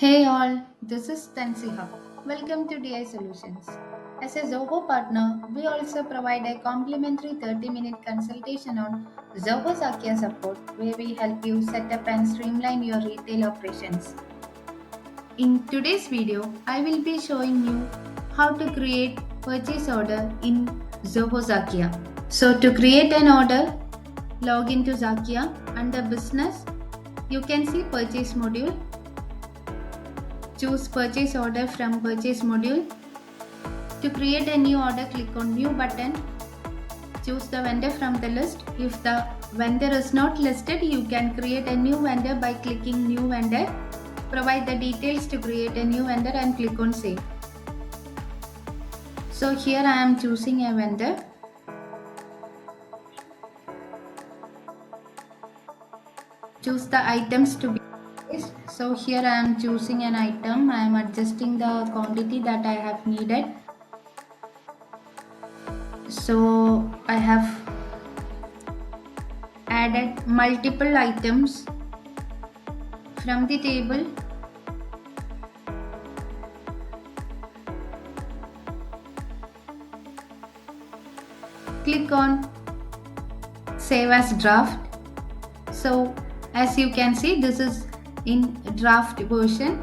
Hey all, this is Tansiha. Welcome to DI Solutions. As a Zoho partner, we also provide a complimentary 30-minute consultation on Zoho Zakya support where we help you set up and streamline your retail operations. In today's video, I will be showing you how to create purchase order in Zoho Zakya. So to create an order, log into Zakya. Under business, you can see purchase module. Choose purchase order from purchase module. To create a new order, click on new button. Choose the vendor from the list. If the vendor is not listed, you can create a new vendor by clicking new vendor. Provide the details to create a new vendor and click on save. So here I am choosing a vendor. Choose the items to be placed. So here I am choosing an item. I am adjusting the quantity that I have needed. So I have added multiple items from the table. Click on save as draft. So as you can see, this is in draft version.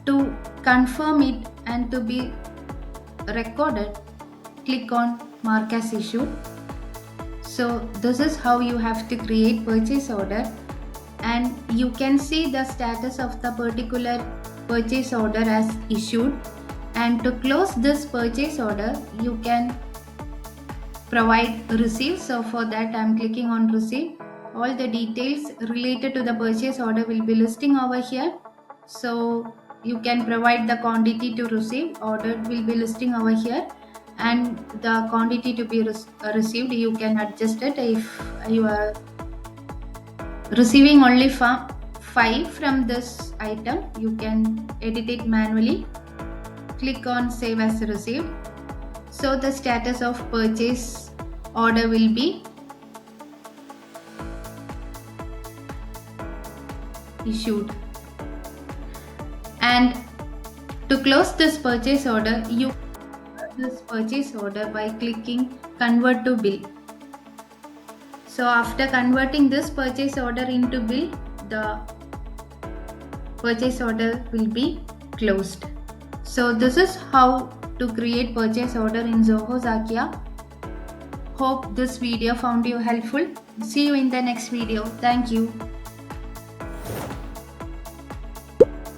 To confirm it and to be recorded, click on mark as issued. So this is how you have to create purchase order, and you can see the status of the particular purchase order as issued. And to close this purchase order, you can provide receipt. So for that, I'm clicking on receipt. All the details related to the purchase order will be listing over here. So you can provide the quantity to receive. Order will be listing over here, and the quantity to be received, you can adjust it. If you are receiving only 5 from this item, you can edit it manually. Click on save as received. So the status of purchase order will be issued. And to close this purchase order, you this purchase order by clicking convert to bill. So after converting this purchase order into bill, the purchase order will be closed. So this is how to create purchase order in Zoho Zakya. Hope this video found you helpful. See you in the next video. Thank you.